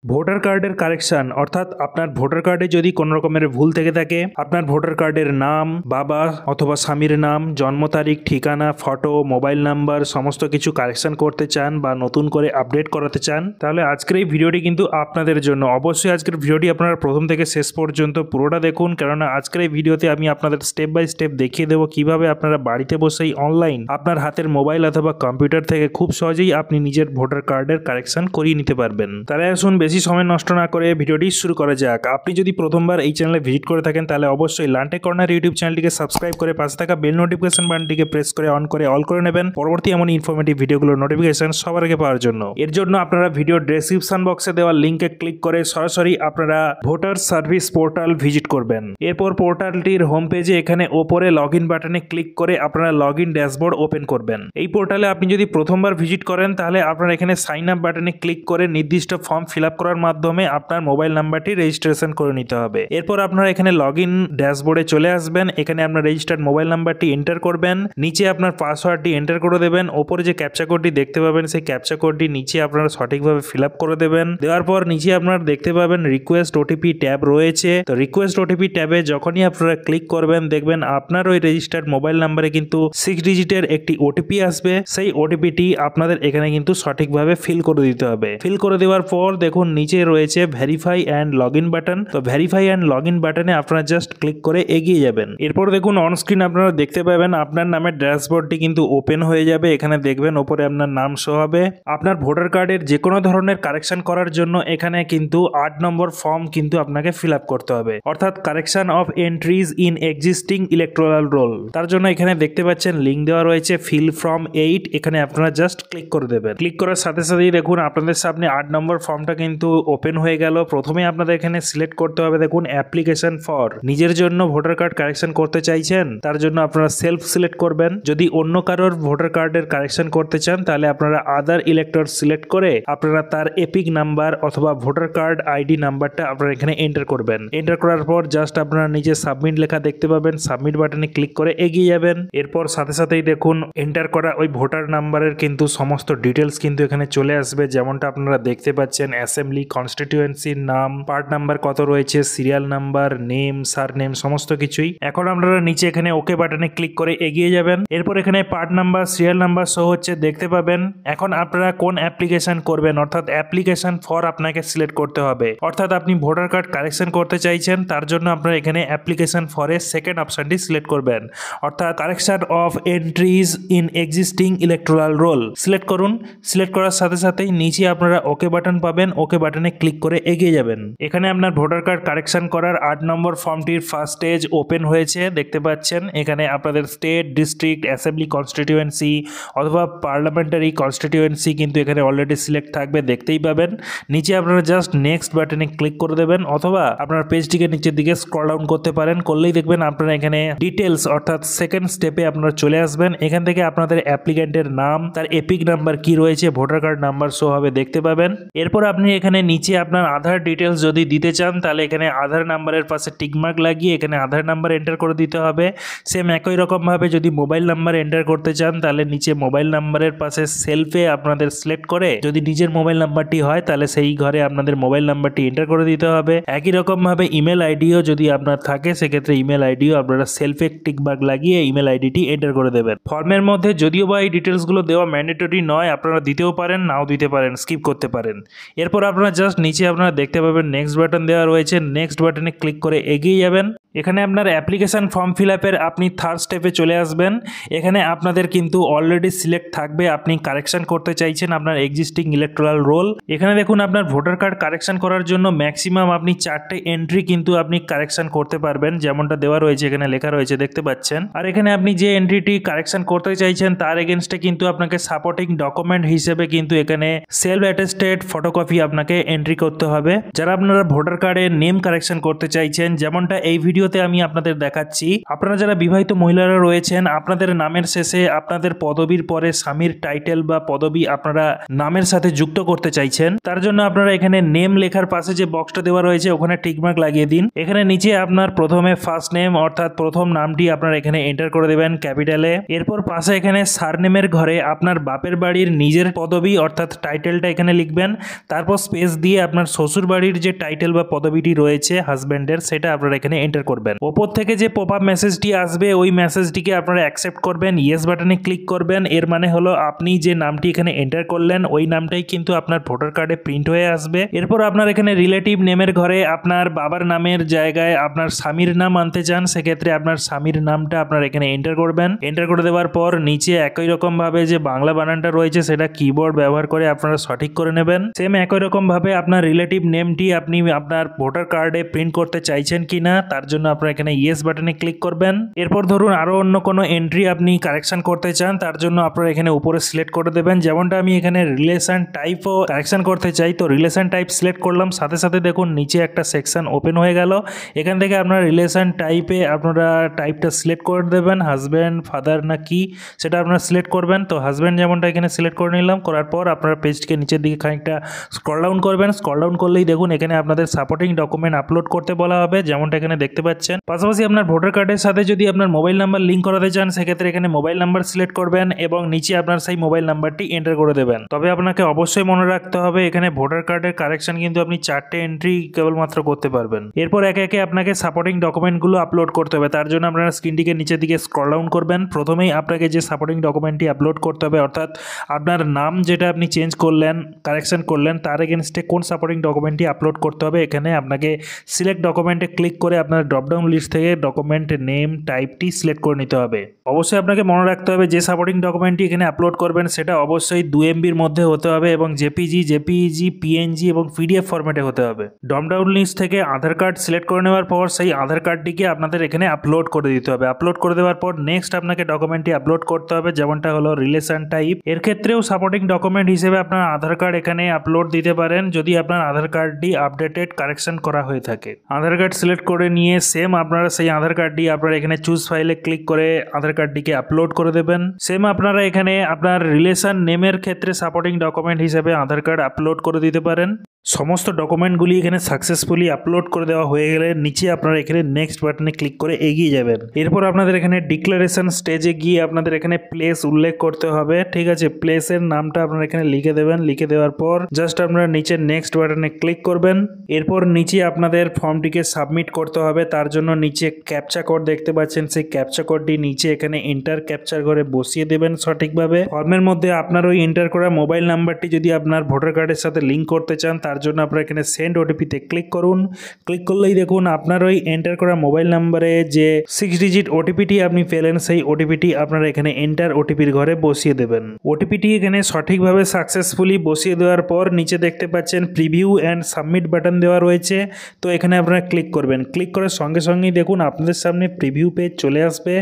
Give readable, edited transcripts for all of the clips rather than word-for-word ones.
Voter কার্ডের correction অর্থাৎ আপনার ভোটার কার্ডে যদি কোনো রকমের ভুল থেকে থাকে, আপনার ভোটার কার্ডের নাম, বাবা অথবা স্বামীর নাম, জন্ম তারিখ, ঠিকানা, ফটো, মোবাইল নাম্বার সমস্ত কিছু কারেকশন করতে চান বা নতুন করে আপডেট করাতে চান, তাহলে আজকের এই ভিডিওটি কিন্তু আপনাদের জন্য। অবশ্যই আজকের ভিডিওটি আপনারা প্রথম থেকে শেষ পর্যন্ত পুরোটা দেখুন, কেননা আজকের এই ভিডিওতে আমি আপনাদের স্টেপ বাই স্টেপ দেখিয়ে দেবো কিভাবে আপনারা বাড়িতে বসেই অনলাইন আপনার হাতের মোবাইল অথবা কম্পিউটার থেকে খুব সহজেই আপনি নিজের ভোটার কার্ডের কারেকশন করিয়ে নিতে পারবেন। তাহলে আসুন বেশি সময় নষ্ট না করে ভিডিওটি শুরু করা যাক। আপনি যদি প্রথমবার এই চ্যানেলে ভিজিট করে থাকেন তাহলে অবশ্যই লান্টে কর্নার ইউটিউব চ্যানেলটিকে সাবস্ক্রাইব করে পাশে থাকা বেল নোটিফিকেশন বাটনটিকে প্রেস করে অন করে অল করে নেবেন পরবর্তী এমন ইনফরমেটিভ ভিডিওগুলোর নোটিফিকেশন সবার আগে পাওয়ার জন্য। এর জন্য আপনারা ভিডিও ডেসক্রিপশন বক্সে দেওয়া লিঙ্কে ক্লিক করে সরাসরি আপনারা ভোটার সার্ভিস পোর্টাল ভিজিট করবেন। এরপর পোর্টালটির হোম পেজে এখানে ওপরে লগ ইন বাটনে ক্লিক করে আপনারা লগ ইন ড্যাশবোর্ড ওপেন করবেন। এই পোর্টালে আপনি যদি প্রথমবার ভিজিট করেন তাহলে আপনারা এখানে সাইন আপ বাটনে ক্লিক করে নির্দিষ্ট ফর্ম ফিল আপ করার মাধ্যমে আপনার মোবাইল নাম্বারটি রেজিস্ট্রেশন করে নিতে হবে। এরপর আপনারা এখানে লগ ইন ড্যাশবোর্ডে চলে আসবেন। এখানে আপনার রেজিস্টার্ড মোবাইল নাম্বারটি এন্টার করবেন, নিচে আপনার পাসওয়ার্ডটি এন্টার করে দেবেন, ওপরে যে ক্যাপচা কোডটি দেখতে পাবেন সেই ক্যাপচা কোডটি নিচে আপনারা সঠিকভাবে ফিল আপ করে দেবেন। দেওয়ার পর নিচে আপনারা দেখতে পাবেন রিকোয়েস্ট ওটিপি ট্যাব রয়েছে। তো রিকোয়েস্ট ওটিপি ট্যাবে যখনই আপনারা ক্লিক করবেন দেখবেন আপনার ওই রেজিস্টার্ড মোবাইল নাম্বারে কিন্তু 6 ডিজিটের একটি ওটিপি আসবে। সেই ওটিপিটি আপনাদের এখানে কিন্তু সঠিকভাবে ফিল করে দিতে হবে। ফিল করে দেওয়ার পর দেখুন নিচে রয়েছে verify and log in button. তো ভেরিফাই অ্যান্ড লগ ইন বাটনে আপনারা জাস্ট ক্লিক করে এগিয়ে যাবেন। এরপর দেখুন অন স্ক্রিন আপনারা দেখতে পাবেন আপনার নামের ড্যাশবোর্ডটি কিন্তু ওপেন হয়ে যাবে। এখানে দেখবেন ওপরে আপনার নাম শো হবে। আপনার ভোটার কার্ডের যে কোনো ধরনের কারেকশন করার জন্য এখানে কিন্তু 8 নম্বর ফর্ম কিন্তু আপনাকে ফিল আপ করতে হবে, অর্থাৎ correction of entries in existing electoral roll. তার জন্য এখানে দেখতে পাচ্ছেন লিঙ্ক দেওয়া রয়েছে ফিল ফর্ম 8। এখানে আপনারা জাস্ট ক্লিক করে দেবেন। ক্লিক করার সাথে সাথেই দেখুন আপনাদের সামনে 8 নম্বর ফর্মটা কিন্তু ওপেন হয়ে গেল। প্রথমে আপনাদের এখানে সিলেক্ট করতে হবে দেখুন অ্যাপ্লিকেশন ফর। নিজের জন্য ভোটার কার্ড কারেকশন করতে চাইছেন তার জন্য আপনারা সেলফ সিলেক্ট করবেন। যদি অন্য কারোর ভোটার কার্ডের কারেকশন করতে চান তাহলে আপনারা আদার ইলেক্টর সিলেক্ট করে আপনারা তার এপিক নাম্বার অথবা ভোটার কার্ড আইডি নাম্বারটা আপনারা এখানে এন্টার করবেন। এন্টার করার পর জাস্ট আপনারা নিচে সাবমিট লেখা দেখতে পাবেন, সাবমিট বাটনে ক্লিক করে এগিয়ে যাবেন। এরপর সাথে সাথেই দেখুন এন্টার করা ওই ভোটার নাম্বারের কিন্তু সমস্ত ডিটেলস কিন্তু এখানে চলে আসবে, যেমনটা আপনারা দেখতে পাচ্ছেন অ্যাসেম্বলি, কনস্টিটিউয়েন্সির নাম, পার্ট নাম্বার কত রয়েছে, সিরিয়াল নাম্বার, নেম, সার নেম সমস্ত কিছুই। এখন আপনারা নিচে এখানে ওকে বাটনে ক্লিক করে এগিয়ে যাবেন। এরপর এখানে part number, serial number show হচ্ছে দেখতে পাবেন। এখন আপনারা কোন অ্যাপ্লিকেশন করবেন অর্থাৎ অ্যাপ্লিকেশন ফর আপনাকে সিলেক্ট করতে হবে, অর্থাৎ আপনি ভোটার কার্ড কারেকশন করতে চাইছেন তার জন্য আপনারা এখানে অ্যাপ্লিকেশন ফরের সেকেন্ড অপশনটি সিলেক্ট করবেন, অর্থাৎ correction of entries in existing electoral roll select করুন। সিলেক্ট করার সাথে সাথেই নিচে আপনারা ওকে বাটন পাবেন, ওকে বাটনে ক্লিক করে এগিয়ে যাবেন। এখানে আপনার ভোটার কার্ড কারেকশন করার 8 নম্বর ফর্মটির ফার্স্ট স্টেজ ওপেন হয়েছে দেখতে পাচ্ছেন। এখানে আপনাদের স্টেট, ডিস্ট্রিক্ট, অ্যাসেম্বলি কনস্টিটিউয়েন্সি অথবা পার্লামেন্টারি কনস্টিটিউয়েন্সি কিন্তু এখানে অলরেডি সিলেক্ট থাকবে দেখতেই পাবেন। নিচে আপনারা জাস্ট নেক্সট বাটনে ক্লিক করে দেবেন অথবা আপনার পেজটিকে নিচের দিকে স্ক্রল ডাউন করতে পারেন, করলেই দেখবেন আপনারা এখানে ডিটেলস অর্থাৎ সেকেন্ড স্টেপে আপনারা চলে আসবেন। এখান থেকে আপনাদের অ্যাপ্লিক্যান্টের নাম, তার এপিক নাম্বার কি রয়েছে, ভোটার কার্ড নাম্বার শো হবে দেখতে পাবেন। এরপর আপনি এখানে নিচে আপনার আধার ডিটেলস যদি দিতে চান তাহলে এখানে আধার নাম্বারের পাশে টিকমার্ক লাগিয়ে এখানে আধার নাম্বার এন্টার করে দিতে হবে। সেম একই রকমভাবে যদি মোবাইল নাম্বার এন্টার করতে চান তাহলে নিচে মোবাইল নাম্বারের পাশে সেলফে আপনাদের সিলেক্ট করে যদি নিজের মোবাইল নাম্বারটি হয় তাহলে সেই ঘরে আপনাদের মোবাইল নাম্বারটি এন্টার করে দিতে হবে। একই রকমভাবে ইমেল আইডিও যদি আপনার থাকে সেক্ষেত্রে ইমেল আইডিও আপনারা সেলফে টিকমার্ক লাগিয়ে ইমেল আইডিটি এন্টার করে দেবেন। ফর্মের মধ্যে যদিও বা এই ডিটেলসগুলো দেওয়া ম্যান্ডেটরি নয়, আপনারা দিতেও পারেন নাও দিতে পারেন, স্কিপ করতে পারেন। এরপর আপনারা জাস্ট নিচে আপনারা দেখতে পাবেন নেক্সট বাটন দেওয়া রয়েছে, নেক্সট বাটনে ক্লিক করে এগিয়ে যাবেন। এখানে আপনার অ্যাপ্লিকেশন ফর্ম ফিল আপের আপনি থার্ড স্টেপে চলে আসবেন। এখানে আপনাদের কিন্তু অলরেডি সিলেক্ট থাকবে আপনি কারেকশন করতে চাইছেন আপনার এক্সিস্টিং ইলেকট্রাল রোল। এখানে দেখুন আপনার ভোটার কার্ড কারেকশন করার জন্য ম্যাক্সিমাম আপনি 4টে এন্ট্রি কিন্তু আপনি কারেকশন করতে পারবেন, যেমনটা দেওয়া রয়েছে এখানে লেখা রয়েছে দেখতে পাচ্ছেন। আর এখানে আপনি যে এন্ট্রিটি কারেকশন করতে চাইছেন তার এগেনস্টে কিন্তু আপনাকে সাপোর্টিং ডকুমেন্ট হিসেবে কিন্তু এখানে সেলফ অ্যাটেস্টেড ফটোকপি আপনাকে এন্ট্রি করতে হবে। যারা আপনারা ভোটার কার্ডের নেম কারেকশন করতে চাইছেন, যেমনটা এই ভিডিও ভিডিওতে আমি আপনাদের দেখাচ্ছি। আপনারা যারা বিবাহিত মহিলারা রয়েছেন, আপনাদের নামের শেষে আপনাদের পদবীর পরে স্বামীর টাইটেল বা পদবী আপনারা নামের সাথে যুক্ত করতে চাইছেন, তার জন্য আপনারা এখানে নেম লেখার পাশে যে বক্সটা দেওয়া রয়েছে ওখানে টিকমার্ক লাগিয়ে দিন। এখানে নিচে আপনার প্রথমে ফার্স্ট নেম অর্থাৎ প্রথম নামটি আপনারা এখানে এন্টার করে দেবেন ক্যাপিটালে। এরপর পাশে এখানে সারনেমের ঘরে আপনার বাপের বাড়ির নিজের পদবী অর্থাৎ টাইটেলটা এখানে লিখবেন। তারপর স্পেস দিয়ে আপনার শ্বশুর বাড়ির যে টাইটেল বা পদবীটি রয়েছে হাজব্যান্ডের, সেটা আপনারা এখানে এন্টার করবেন। ওপর থেকে যে পপ আপ মেসেজটি আসবে ওই মেসেজটিকে আপনারা অ্যাকসেপ্ট করবেন, ইয়েস বাটনে ক্লিক করবেন। এর মানে হলো আপনি যে নামটি এখানে এন্টার করলেন ওই নামটাই কিন্তু আপনার ভোটার কার্ডে প্রিন্ট হয়ে আসবে। এরপর আপনার এখানে রিলেটিভ নেমের ঘরে আপনার বাবার নামের জায়গায় আপনার স্বামীর নাম আনতে চান, সেক্ষেত্রে আপনার স্বামীর নামটা আপনার এখানে এন্টার করবেন। এন্টার করে দেওয়ার পর নিচে একই রকম ভাবে যে বাংলা বানানটা রয়েছে সেটা কিবোর্ড ব্যবহার করে আপনারা সঠিক করে নেবেন। সেম একই রকম ভাবে আপনার রিলেটিভ নেমটি আপনি আপনার ভোটার কার্ডে প্রিন্ট করতে চাইছেন কিনা তার জন্য আপনারা এখানে ইয়েস বাটনে ক্লিক করবেন। এরপর ধরুন আরো অন্য কোনো এন্ট্রি আপনি কারেকশন করতে চান, তার জন্য আপনারা এখানে উপরে সিলেক্ট করে দেবেন। যেমনটা আমি এখানে রিলেশন টাইপও কারেকশন করতে চাই, তো রিলেশন টাইপ সিলেক্ট করলাম, সাথে সাথে দেখুন নিচে একটা সেকশন ওপেন হয়ে গেল। এখান থেকে আপনার রিলেশন টাইপে আপনারা টাইপটা সিলেক্ট করে দেবেন, হাজব্যান্ড ফাদার না কি সেটা আপনারা সিলেক্ট করবেন। তো হাজব্যান্ড যেমনটা এখানে সিলেক্ট করে নিলাম, করার পর আপনারা পেজটিকে নিচের দিকে খানিকটা স্ক্রল ডাউন করবেন। স্ক্রল ডাউন করলেই দেখুন এখানে আপনাদের সাপোর্টিং ডকুমেন্ট আপলোড করতে বলা হবে, যেমনটা এখানে দেখতে পাচ্ছেন। পাশাপাশি আপনার ভোটার কার্ডের সাথে যদি আপনার মোবাইল নাম্বার লিঙ্ক করাতে চান, সেক্ষেত্রে এখানে মোবাইল নাম্বার সিলেক্ট করবেন এবং নিচে আপনার সেই মোবাইল নাম্বারটি এন্টার করে দেবেন। তবে আপনাকে অবশ্যই মনে রাখতে হবে এখানে ভোটার কার্ডের কারেকশন কিন্তু আপনি 4টে এন্ট্রি কেবলমাত্র করতে পারবেন। এরপর একে একে আপনাকে সাপোর্টিং ডকুমেন্টগুলো আপলোড করতে হবে। তার জন্য আপনারা স্ক্রিনটিকে নিচের দিকে স্ক্রল ডাউন করবেন। প্রথমেই আপনাকে যে সাপোর্টিং ডকুমেন্টটি আপলোড করতে হবে, অর্থাৎ আপনার নাম যেটা আপনি চেঞ্জ করলেন কারেকশন করলেন তার এগেনস্টে কোন সাপোর্টিং ডকুমেন্টটি আপলোড করতে হবে, এখানে আপনাকে সিলেক্ট ডকুমেন্টে ক্লিক করে আপনার ড্রপডাউন লিস্ট থেকে ডকুমেন্ট নেম টাইপটি সিলেক্ট করে নিতে হবে। অবশ্যই আপনাকে মনে রাখতে হবে যে সাপোর্টিং ডকুমেন্টটি এখানে আপলোড করবেন সেটা অবশ্যই 2 MBর মধ্যে হতে হবে এবং জেপিজি, পিএনজি এবং পিডিএফ ফরম্যাটে হতে হবে। ড্রপডাউন লিস্ট থেকে আধার কার্ড সিলেক্ট করে নেওয়ার পর সেই আধার কার্ডটিকে আপনাদের এখানে আপলোড করে দিতে হবে। আপলোড করে দেওয়ার পর নেক্সট আপনাকে ডকুমেন্টটি আপলোড করতে হবে, যেমনটা হলো রিলেশন টাইপ। এর ক্ষেত্রেও সাপোর্টিং ডকুমেন্ট হিসেবে আপনার আধার কার্ড এখানে আপলোড দিতে পারেন যদি আপনার আধার কার্ডটি আপডেটেড কারেকশন করা হয়ে থাকে। আধার কার্ড সিলেক্ট করে নিয়ে সেম আপনারা সেই আধার কার্ডটি আপনারা এখানে চুজ ফাইলে ক্লিক করে আধার কার্ডটিকে আপলোড করে দেবেন। সেম আপনারা এখানে আপনার রিলেশন নেমের ক্ষেত্রে সাপোর্টিং ডকুমেন্ট হিসেবে আধার কার্ড আপলোড করে দিতে পারেন। সমস্ত ডকুমেন্টগুলি এখানে সাকসেসফুলি আপলোড করে দেওয়া হয়ে গেলে নিচে আপনারা এখানে নেক্সট বাটনে ক্লিক করে এগিয়ে যাবেন। এরপর আপনাদের এখানে ডিক্লারেশন স্টেজে গিয়ে আপনাদের এখানে প্লেস উল্লেখ করতে হবে, ঠিক আছে। প্লেসের নামটা আপনারা এখানে লিখে দেবেন। লিখে দেওয়ার পর জাস্ট আপনারা নিচে নেক্সট বাটনে ক্লিক করবেন। এরপর নিচে আপনাদের ফর্মটিকে সাবমিট করতে হবে, তার জন্য নিচে ক্যাপচা কোড দেখতে পাচ্ছেন, সেই ক্যাপচা কোডটি নিচে এখানে এন্টার ক্যাপচার করে বসিয়ে দেবেন সঠিকভাবে। ফর্মের মধ্যে আপনার ওই এন্টার করা মোবাইল নাম্বারটি যদি আপনার ভোটার কার্ডের সাথে লিঙ্ক করতে চান তার জন্য আপনারা এখানে সেন্ড ওটিপিতে ক্লিক করুন। ক্লিক করলেই দেখুন আপনার ওই এন্টার করা মোবাইল নাম্বারে যে 6 ডিজিট ওটিপিটি আপনি পেলেন সেই ওটিপিটি আপনারা এখানে এন্টার ওটিপির ঘরে বসিয়ে দেবেন। ওটিপিটি এখানে সঠিকভাবে সাকসেসফুলি বসিয়ে দেওয়ার পর নিচে দেখতে পাচ্ছেন প্রিভিউ অ্যান্ড সাবমিট বাটন দেওয়া রয়েছে, তো এখানে আপনারা ক্লিক করবেন। ক্লিক করার সঙ্গে সঙ্গেই দেখুন আপনাদের সামনে প্রিভিউ পেজ চলে আসবে,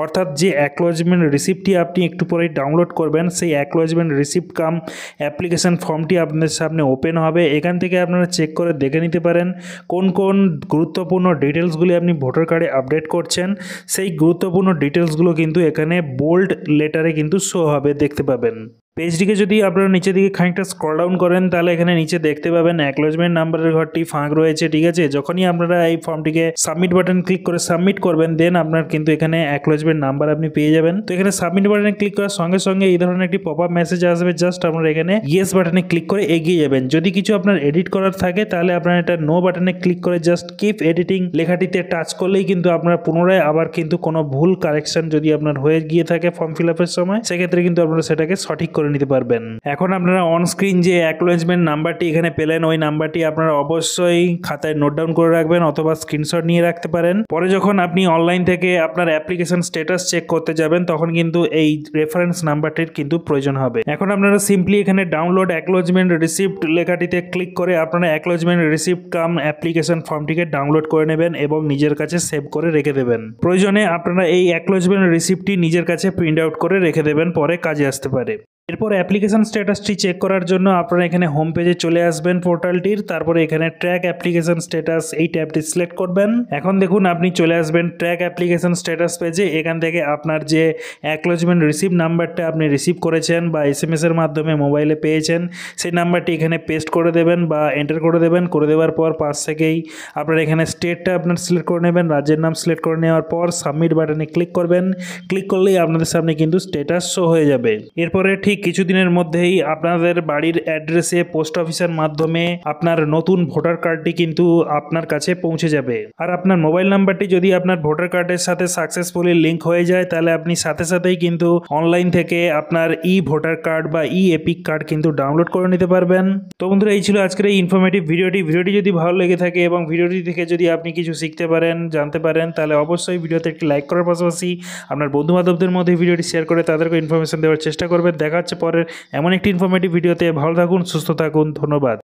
অর্থাৎ যে অ্যাকনোলেজমেন্ট রিসিপ্টটি আপনি একটু পরেই ডাউনলোড করবেন সেই অ্যাকনোলেজমেন্ট রিসিপ্ট কাম অ্যাপ্লিকেশন ফর্মটি আপনাদের সামনে ওপেন হবে। এখান থেকে আপনারা চেক করে দেখে নিতে পারেন কোন কোন গুরুত্বপূর্ণ ডিটেলসগুলি আপনি ভোটার কার্ডে আপডেট করছেন। সেই গুরুত্বপূর্ণ ডিটেলসগুলো কিন্তু এখানে বোল্ড লেটারে কিন্তু শো হবে, দেখতে পাবেন। পেজটিকে যদি আপনারা নিচের দিকে খানিকটা স্ক্রল ডাউন করেন তাহলে এখানে নিচে দেখতে পাবেন অ্যাকনোলেজমেন্ট নাম্বারের ঘরটি ফাঁক রয়েছে, ঠিক আছে। যখনই আপনারা এই ফর্মটিকে সাবমিট বাটন ক্লিক করে সাবমিট করবেন দেন আপনার কিন্তু এখানে অ্যাকনোলেজমেন্ট নাম্বার আপনি পেয়ে যাবেন। তো এখানে সাবমিট বাটনে ক্লিক করার সঙ্গে সঙ্গে এই ধরনের একটি পপ আপ মেসেজ আসবে, জাস্ট আপনারা এখানে ইয়েস বাটনে ক্লিক করে এগিয়ে যাবেন। যদি কিছু আপনার এডিট করার থাকে তাহলে আপনারা এটা নো বাটনে ক্লিক করে জাস্ট কিপ এডিটিং লেখাটিতে টাচ করলেই কিন্তু আপনার পুনরায় আবার কিন্তু কোনো ভুল কারেকশন যদি আপনার হয়ে গিয়ে থাকে ফর্ম ফিল আপের সময় সেক্ষেত্রে কিন্তু আপনারা সেটাকে সঠিক করে নিতে পারবেন। এখন আপনারা অন স্ক্রিন যে অ্যাকনোলেজমেন্ট নাম্বারটি এখানে পেলেন ওই নাম্বারটি আপনারা অবশ্যই খাতায় নোট ডাউন করে রাখবেন অথবা স্ক্রিনশট নিয়ে রাখতে পারেন। পরে যখন আপনি অনলাইন থেকে আপনার অ্যাপ্লিকেশন স্ট্যাটাস চেক করতে যাবেন তখন কিন্তু এই রেফারেন্স নাম্বারটির কিন্তু প্রয়োজন হবে। এখন আপনারা সিম্পলি এখানে ডাউনলোড অ্যাকনোলেজমেন্ট রিসিপ্ট লেখাটিতে ক্লিক করে আপনারা অ্যাকনোলেজমেন্ট রিসিপ্ট কাম অ্যাপ্লিকেশন ফর্মটিকে ডাউনলোড করে নেবেন এবং নিজের কাছে সেভ করে রেখে দেবেন। প্রয়োজনে আপনারা এই অ্যাকনোলেজমেন্ট রিসিপ্টটি নিজের কাছে প্রিন্ট আউট করে রেখে দেবেন, পরে কাজে আসতে পারে। এরপর অ্যাপ্লিকেশন স্ট্যাটাসটি চেক করার জন্য আপনারা এখানে হোম পেজে চলে আসবেন পোর্টালটির, তারপরে এখানে ট্র্যাক অ্যাপ্লিকেশন স্ট্যাটাস এই ট্যাবটি সিলেক্ট করবেন। এখন দেখুন আপনি চলে আসবেন ট্র্যাক অ্যাপ্লিকেশন স্ট্যাটাস পেজে। এখান থেকে আপনার যে অ্যাকনোলেজমেন্ট রিসিভ নাম্বারটা আপনি রিসিভ করেছেন বা SMS এর মাধ্যমে মোবাইলে পেয়েছেন সেই নাম্বারটি এখানে পেস্ট করে দেবেন বা এন্টার করে দেবেন। করে দেওয়ার পর পাশ থেকেই আপনার এখানে স্টেটটা আপনার সিলেক্ট করে নেবেন, রাজ্যের নাম সিলেক্ট করে নেওয়ার পর সাবমিট বাটনে ক্লিক করবেন। ক্লিক করলেই আপনাদের সামনে কিন্তু স্ট্যাটাস শো হয়ে যাবে। এরপরে ঠিক কিছুদিনের মধ্যেই আপনাদের বাড়ির অ্যাড্রেসে পোস্ট অফিসের মাধ্যমে আপনার নতুন ভোটার কার্ডটি কিন্তু আপনার কাছে পৌঁছে যাবে। আর আপনার মোবাইল নাম্বারটি যদি আপনার ভোটার কার্ডের সাথে সাকসেসফুলি লিঙ্ক হয়ে যায় তাহলে আপনি সাথে সাথেই কিন্তু অনলাইন থেকে আপনার ভোটার কার্ড বা এপিক কার্ড কিন্তু ডাউনলোড করে নিতে পারবেন। তো বন্ধুরা, এই ছিল আজকের এই ইনফরমেটিভ ভিডিওটি যদি ভালো লেগে থাকে এবং ভিডিওটি দেখে যদি আপনি কিছু শিখতে পারেন, জানতে পারেন, তাহলে অবশ্যই ভিডিওতে একটি লাইক করার পাশাপাশি আপনার বন্ধু বান্ধবদের মধ্যে ভিডিওটি শেয়ার করে তাদেরকে ইনফরমেশন দেওয়ার চেষ্টা করবেন। দেখা হচ্ছে পরের এমন একটি ইনফরমেটিভ ভিডিওতে। ভালো থাকুন, সুস্থ থাকুন, ধন্যবাদ।